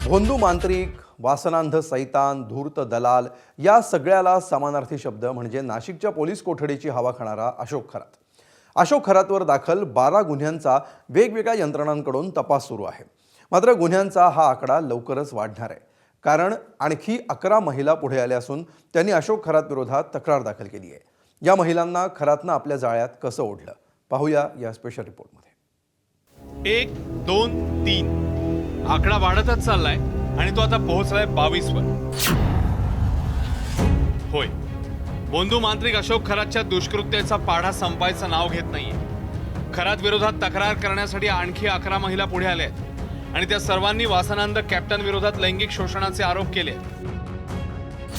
भोंदू मांत्रिक, वासनांध सैतान, धूर्त दलाल या सगळ्याला समानार्थी शब्द म्हणजे नाशिकच्या पोलीस कोठडीची हवा खाणारा अशोक खरात. अशोक खरातवर दाखल 12 गुन्ह्यांचा वेगवेगळ्या यंत्रणांकडून तपास सुरू आहे. मात्र गुन्ह्यांचा हा आकडा लवकरच वाढणार आहे, कारण आणखी 11 महिला पुढे आल्या असून त्यांनी अशोक खरात विरोधात तक्रार दाखल केली आहे. या महिलांना खरातनं आपल्या जाळ्यात कसं ओढलं पाहूया या स्पेशल रिपोर्टमध्ये. 1, 2, 3 आकडा वाढतच चाललाय आणि तो आता पोहोचलाय 22 वर. होय, भोंदू मांत्रिक अशोक खरातच्या दुष्कृत्याचा पाढा संपायचं नाव घेत नाहीये. खरात विरोधात तक्रार करण्यासाठी आणखी 11 महिला पुढे आल्या आहेत आणि त्या सर्वांनी वासनांध कॅप्टन विरोधात लैंगिक शोषणाचे आरोप केले.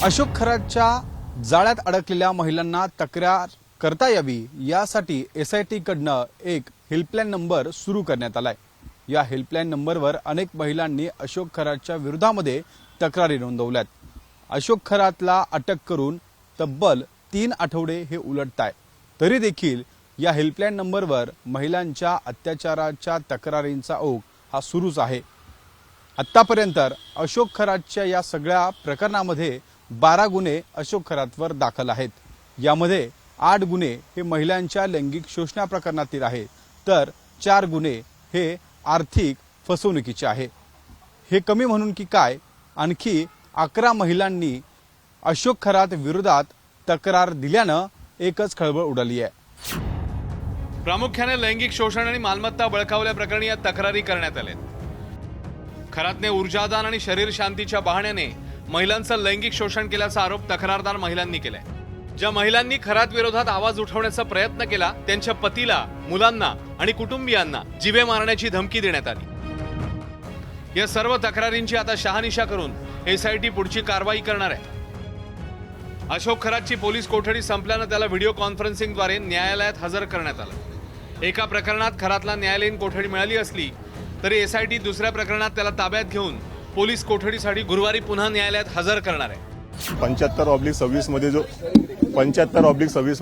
अशोक खरातच्या जाळ्यात अडकलेल्या महिलांना तक्रार करता यावी यासाठी SIT कडनं एक हेल्पलाईन नंबर सुरू करण्यात आलाय. या हेल्पलाईन नंबरवर अनेक महिलांनी अशोक खरातच्या विरोधामध्ये तक्रारी नोंदवल्यात. अशोक खरातला अटक करून तब्बल 3 आठवडे हे उलटताय, तरी देखील या हेल्पलाईन नंबरवर महिलांच्या अत्याचाराच्या तक्रारींचा ओघ हा सुरूच आहे. आतापर्यंत अशोक खरातच्या या सगळ्या प्रकरणामध्ये 12 गुन्हे अशोक खरातवर दाखल आहेत. यामध्ये 8 गुन्हे हे महिलांच्या लैंगिक शोषणा प्रकरणातील आहेत, तर 4 गुन्हे हे आर्थिक फसवणुकीचे आहे. हे कमी म्हणून की काय, आणखी 11 महिलांनी अशोक खरात विरोधात तक्रार दिल्यानं एकच खळबळ उडाली आहे. प्रामुख्याने लैंगिक शोषण आणि मालमत्ता बळकावल्या प्रकरणी या तक्रारी करण्यात आल्या. खरातने ऊर्जादान आणि शरीर शांतीच्या बहाण्याने महिलांचं लैंगिक शोषण केल्याचा आरोप तक्रारदार महिलांनी केलाय. ज्या महिलांनी खरात विरोधात आवाज उठवण्याचा प्रयत्न केला त्यांच्या पतीला, मुलांना आणि कुटुंबियांना जीवे मारण्याची धमकी देण्यात आली. या सर्व तक्रारींची आता शहानिशा करून SIT पुढची कारवाई करणार आहे. अशोक खरातची पोलीस कोठडी संपल्यानं त्याला व्हिडिओ कॉन्फरन्सिंगद्वारे न्यायालयात हजर करण्यात आलं. एका प्रकरणात खरातला न्यायालयीन कोठडी मिळाली असली तरी SIT दुसऱ्या प्रकरणात त्याला ताब्यात घेऊन पोलीस कोठडीसाठी गुरुवारी पुन्हा न्यायालयात हजर करणार आहे. 75/26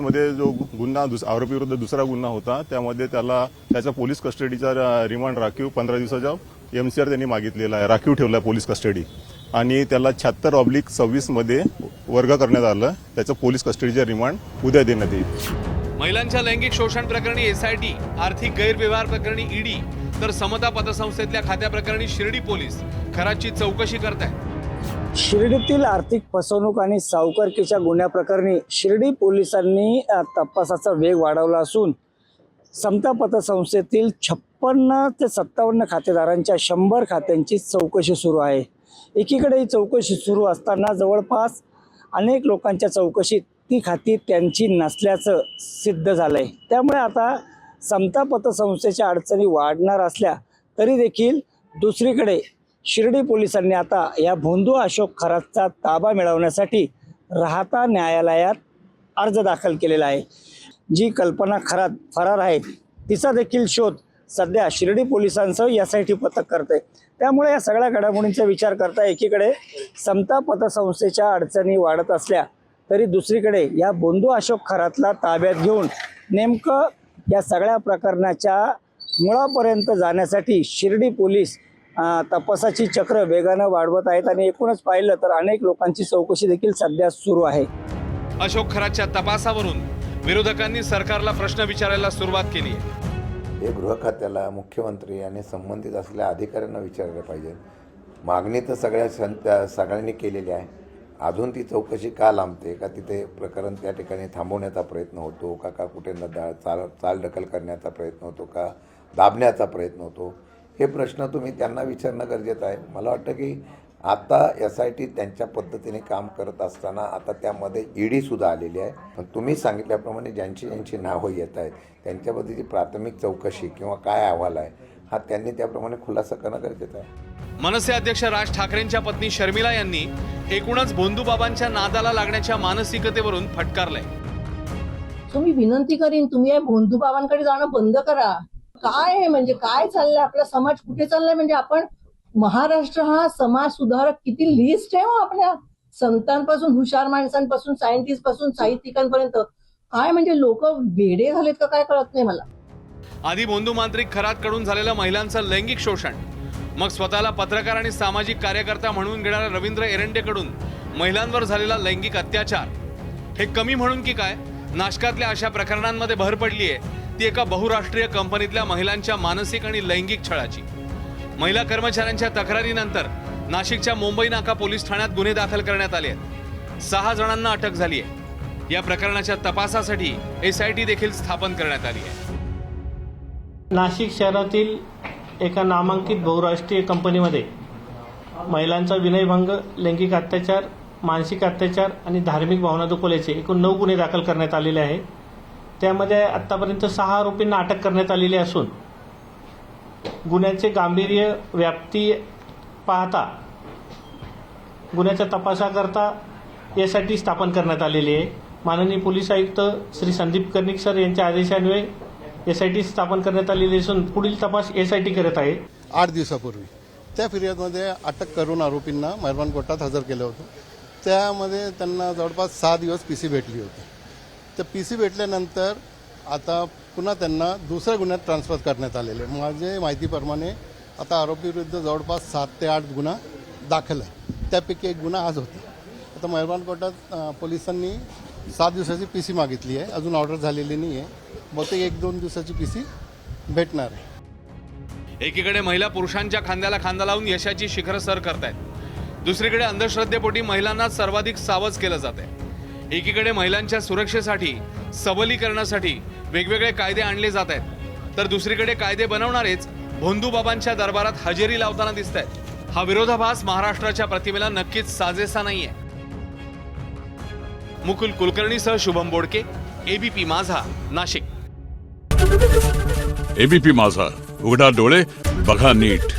मध्ये जो गुन्हा आरोपी विरुद्ध दुसरा गुन्हा होता, त्यामध्ये त्याचा पोलीस कस्टडीचा रिमांड राखीव 15 दिवसाच्या MCR त्यांनी मागितलेला आहे, राखीव ठेवला पोलीस कस्टडी, आणि त्याला 76/26 मध्ये वर्ग करण्यात आलं. त्याचं पोलीस कस्टडीचा रिमांड उद्या देण्यात येईल. महिलांच्या लैंगिक शोषण प्रकरणी SIT, आर्थिक गैरव्यवहार प्रकरणी ED, तर समता पतसंस्थेतल्या खात्याप्रकरणी शिर्डी पोलीस खरातची चौकशी करतायत. शिर्डीतील आर्थिक फसवणूक आणि सावकारकीच्या गुन्ह्याप्रकरणी शिर्डी पोलिसांनी तपासाचा वेग वाढवला असून समता पतसंस्थेतील 56 ते 57 खातेदारांच्या 100 खात्यांची चौकशी सुरू आहे. एकीकडे ही चौकशी सुरू असताना जवळपास अनेक लोकांच्या चौकशीत ती खाती त्यांची नसल्याचं सिद्ध झालंय. त्यामुळे आता समता पतसंस्थेच्या अडचणी वाढणार असल्या तरी देखील दुसरीकडे शिर्डी पोलिसांनी आता या भोंदू अशोक खरातचा ताबा मिळवण्यासाठी राहता न्यायालयात अर्ज दाखल केलेला आहे. जी कल्पना खरात फरार आहे तिचा देखील शोध सध्या शिर्डी पोलिसांसह SIT पथक करते. त्यामुळे या सगळ्या घडामोडींचा विचार करता एकीकडे समता पतसंस्थेच्या अडचणी वाढत असल्या तरी दुसरीकडे या भोंदू अशोक खरातला ताब्यात घेऊन नेमकं या सगळ्या प्रकरणाच्या मुळापर्यंत जाण्यासाठी शिर्डी पोलीस तपासाची चक्र वेगानं वाढवत आहेत आणि एकूणच पाहिलं तर अनेक लोकांची चौकशी देखील सध्या सुरू आहे. अशोक खरातच्या तपासावरून विरोधकांनी सरकारला प्रश्न विचारायला सुरुवात केली आहे. हे गृह खात्याला, मुख्यमंत्री आणि संबंधित असलेल्या अधिकाऱ्यांना विचारायला पाहिजे. मागणी तर सगळ्यांनी केलेली आहे. अजून ती चौकशी का लांबते? का तिथे प्रकरण त्या ठिकाणी थांबवण्याचा प्रयत्न होतो का कुठे चालढकल करण्याचा प्रयत्न होतो का दाबण्याचा प्रयत्न होतो? हे प्रश्न तुम्ही त्यांना विचारणं गरजेचं आहे. मला वाटतं की आता SIT त्यांच्या पद्धतीने काम करत असताना आता त्यामध्ये ED सुद्धा आलेली आहे. पण तुम्ही सांगितल्याप्रमाणे ज्यांची नावं येत आहेत त्यांच्याबद्दलची प्राथमिक चौकशी किंवा काय अहवाल आहे हा त्यांनी त्याप्रमाणे खुलासा करणं गरजेचं आहे. मनसे अध्यक्ष राज ठाकरेंच्या पत्नी शर्मिला यांनी एकूणच भोंदूबाबांच्या नादाला लागण्याच्या मानसिकतेवरून फटकारलंय. तुम्ही विनंती करीन, तुम्ही या भोंदूबाबांकडे जाणं बंद करा. काय आहे म्हणजे काय चाललंय, आपला समाज कुठे चाललाय? म्हणजे आपण महाराष्ट्र हा समाज सुधारक किती लिस्ट आहे हो आपल्या, संतांपासून हुशार माणसांपासून सायंटिस्ट पासून साहित्यिकांपर्यंत. काय म्हणजे लोक वेडे झालेत का काय कळत नाही मला. आधी भोंदू मांत्रिक खरात कडून झालेलं महिलांचं लैंगिक शोषण, मग स्वतःला पत्रकार आणि सामाजिक कार्यकर्ता म्हणून घेणाऱ्या रवींद्र एरंडेकडून महिलांवर झालेला लैंगिक अत्याचार हे कमी म्हणून की काय? नाशकातल्या अशा प्रकरणांमध्ये भर पडली आहे ती एका बहुराष्ट्रीय कंपनीतल्या महिलांच्या मानसिक आणि लैंगिक छळाची. महिला कर्मचाऱ्यांच्या तक्रारीनंतर नाशिकच्या मुंबई नाका पोलीस ठाण्यात गुन्हे दाखल करण्यात आले आहेत. 6 जणांना अटक झाली आहे. या प्रकरणाच्या तपासासाठी SIT देखील स्थापन करण्यात आली आहे. नाशिक शहरातील एका नामांकित बहुराष्ट्रीय कंपनीमध्ये महिलांचा विनयभंग, लैंगिक अत्याचार, मानसिक अत्याचार आणि धार्मिक भावना दुखवल्याचे एकूण 9 गुन्हे दाखल करण्यात आलेले आहेत. त्यामध्ये आतापर्यंत 6 आरोपींना अटक करण्यात आलेली असून गुन्ह्याचे गांभीर्य, व्याप्ती पाहता गुन्ह्याच्या तपासाकरता SIT स्थापन करण्यात आलेली आहे. माननीय पोलीस आयुक्त श्री संदीप कर्णिक सर यांच्या आदेशान्वये SIT स्थापन करण्यात आलेली असून पुढील तपास SIT करत आहे. 8 दिवसापूर्वी त्या पिरियडमध्ये अटक करून आरोपींना मेहरबान कोर्टात हजर केलं होतं. त्यामध्ये त्यांना जवळपास 6 दिवस PC भेटली होती. त्या PC भेटल्यानंतर आता पुन्हा त्यांना दुसऱ्या गुन्ह्यात ट्रान्सफर करण्यात आलेले. माझे माहितीप्रमाणे आता आरोपीविरुद्ध जवळपास 7 ते 8 गुन्हा दाखल आहे. त्यापैकी एक गुन्हा आज होता. आता मेहरबान कोर्टात पोलिसांनी 7 दिवसाची PC मागितली आहे. अजून ऑर्डर झालेली नाही आहे. बहुतेक 1-2 दिवसाची PC भेटणार आहे. एकीकडे महिला पुरुषांच्या खांद्याला खांदा लावून यशाची शिखर सर करतायत, दुसरीकडे अंधश्रद्धेपोटी महिलांना सर्वाधिक सावध केलं जात आहे. एकीकडे महिलांच्या सुरक्षेसाठी, सबलीकरणासाठी वेगवेगळे कायदे आणले जात आहेत, तर दुसरीकडे कायदे बनवणारेच भोंदूबाबांच्या दरबारात हजेरी लावताना दिसत आहेत. हा विरोधाभास महाराष्ट्राच्या प्रतिमेला नक्कीच साजेसा नाहीये. मुकुल कुलकर्णीसह शुभम बोडके, ABP माझा, नाशिक. ABP माझा, उघडा डोळे बघा नीट.